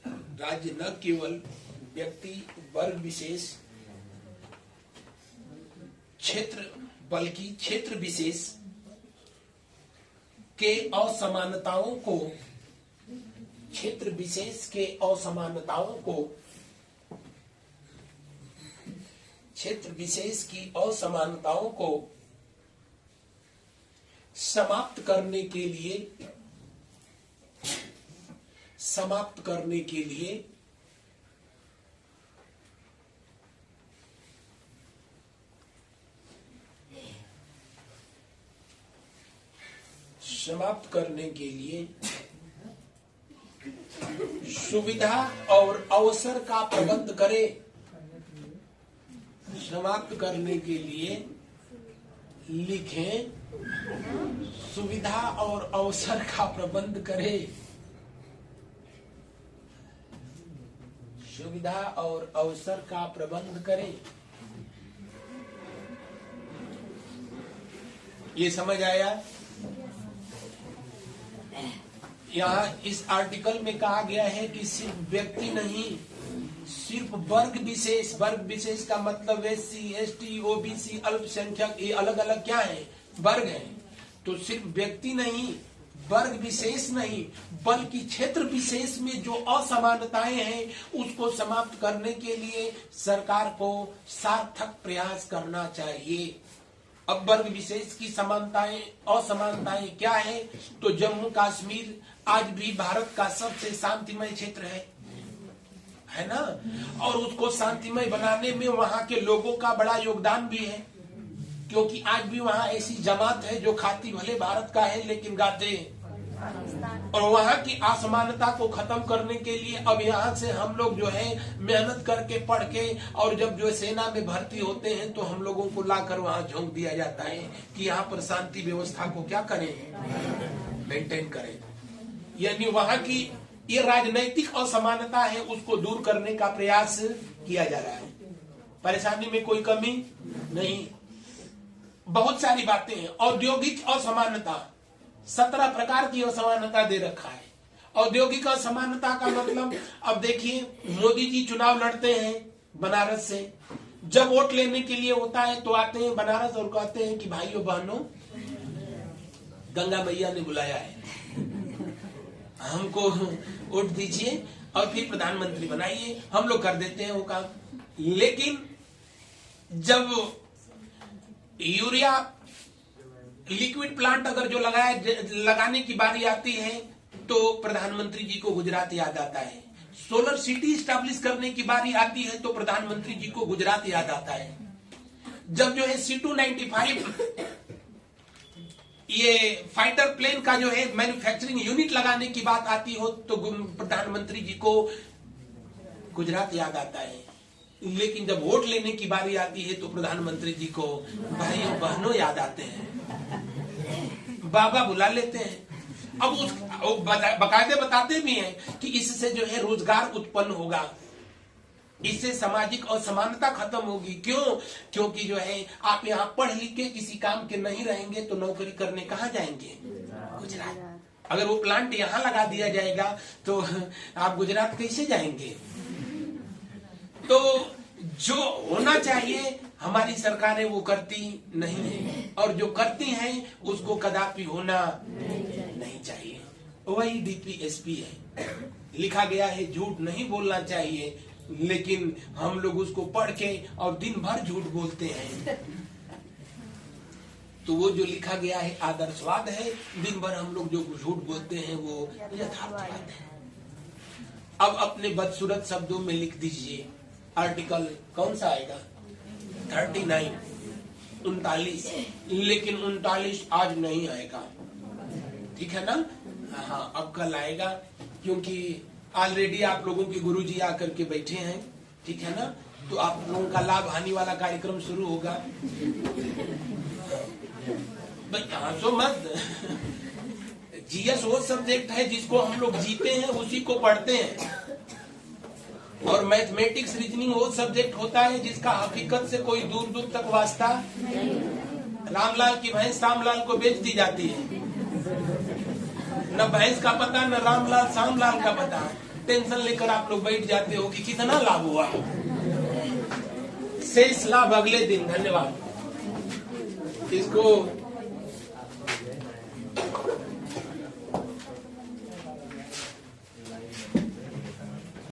राज्य न केवल व्यक्ति वर्ग विशेष क्षेत्र बल्कि क्षेत्र विशेष के असमानताओं को, क्षेत्र विशेष के असमानताओं को, क्षेत्र विशेष की असमानताओं को समाप्त करने के लिए सुविधा और अवसर का प्रबंध करे। समाप्त करने के लिए लिखें सुविधा और अवसर का प्रबंध करे। सुविधा और अवसर का प्रबंध करे। ये समझ आया? यहाँ इस आर्टिकल में कहा गया है कि सिर्फ व्यक्ति नहीं, सिर्फ वर्ग विशेष। वर्ग विशेष का मतलब SC, ST, OBC, अल्पसंख्यक, ये अलग अलग क्या है? वर्ग है। तो सिर्फ व्यक्ति नहीं, वर्ग विशेष नहीं, बल्कि क्षेत्र विशेष में जो असमानताएं हैं उसको समाप्त करने के लिए सरकार को सार्थक प्रयास करना चाहिए। अब वर्ग विशेष की समानताएं, असमानताएं क्या है? तो जम्मू कश्मीर आज भी भारत का सबसे शांतिमय क्षेत्र है ना, और उसको शांतिमय बनाने में वहां के लोगों का बड़ा योगदान भी है, क्योंकि आज भी वहां ऐसी जमात है जो खाती भले भारत का है लेकिन गाते। और वहां की असमानता को खत्म करने के लिए अब यहाँ से हम लोग जो है मेहनत करके पढ़ के, और जब जो सेना में भर्ती होते हैं तो हम लोगों को लाकर वहां झोंक दिया जाता है कि यहाँ पर शांति व्यवस्था को क्या करें, मेंटेन करें। यानी वहां की ये राजनैतिक असमानता है उसको दूर करने का प्रयास किया जा रहा है। परेशानी में कोई कमी नहीं। बहुत सारी बातें हैं। औद्योगिक असमानता, 17 प्रकार की असमानता दे रखा है। औद्योगिक असमानता का मतलब अब देखिए, मोदी जी चुनाव लड़ते हैं बनारस से, जब वोट लेने के लिए होता है तो आते हैं बनारस और कहते हैं कि भाइयों बहनों, गंगा मैया ने बुलाया है, हमको वोट दीजिए और फिर प्रधानमंत्री बनाइए। हम लोग कर देते हैं वो काम। लेकिन जब यूरिया लिक्विड प्लांट अगर जो लगाने की बारी आती है तो प्रधानमंत्री जी को गुजरात याद आता है। सोलर सिटी स्टैब्लिश करने की बारी आती है तो प्रधानमंत्री जी को गुजरात याद आता है। जब जो है C-295 ये फाइटर प्लेन का जो है मैन्युफैक्चरिंग यूनिट लगाने की बात आती हो तो प्रधानमंत्री जी को गुजरात याद आता है। लेकिन जब वोट लेने की बारी आती है तो प्रधानमंत्री जी को भाइयों बहनों याद आते हैं, बाबा बुला लेते हैं। अब उस बकायदे बताते भी हैं कि इससे जो है रोजगार उत्पन्न होगा, इससे सामाजिक असमानता खत्म होगी। क्यों? क्योंकि जो है आप यहाँ पढ़ लिख के किसी काम के नहीं रहेंगे तो नौकरी करने कहाँ जाएंगे? गुजरात। अगर वो प्लांट यहाँ लगा दिया जाएगा तो आप गुजरात कैसे जाएंगे? तो जो होना चाहिए हमारी सरकारें वो करती नहीं है, और जो करती हैं उसको कदापि होना नहीं चाहिए। वही DPSP है, लिखा गया है झूठ नहीं बोलना चाहिए, लेकिन हम लोग उसको पढ़ के और दिन भर झूठ बोलते हैं। तो वो जो लिखा गया है आदर्शवाद है, दिन भर हम लोग जो झूठ बोलते हैं वो यथार्थवाद है। अब अपने बदसूरत शब्दों में लिख दीजिए, आर्टिकल कौन सा आएगा? 39, 39। लेकिन 39 आज नहीं आएगा, ठीक है ना? हाँ, अब कल आएगा, क्योंकि ऑलरेडी आप लोगों के गुरुजी आकर के बैठे हैं, ठीक है ना? तो आप लोगों का लाभ हानि वाला कार्यक्रम शुरू होगा। हंसो मत। GS वो सब्जेक्ट है जिसको हम लोग जीते हैं, उसी को पढ़ते हैं। और मैथमेटिक्स रीजनिंग वो सब्जेक्ट होता है जिसका हकीकत से कोई दूर दूर तक वास्ता रामलाल की भैंस श्यामलाल को बेच दी जाती है, न भैंस का पता न रामलाल श्यामलाल का पता। टेंशन लेकर आप लोग बैठ जाते हो कि कितना लाभ हुआ, शेष लाभ अगले दिन। धन्यवाद। इसको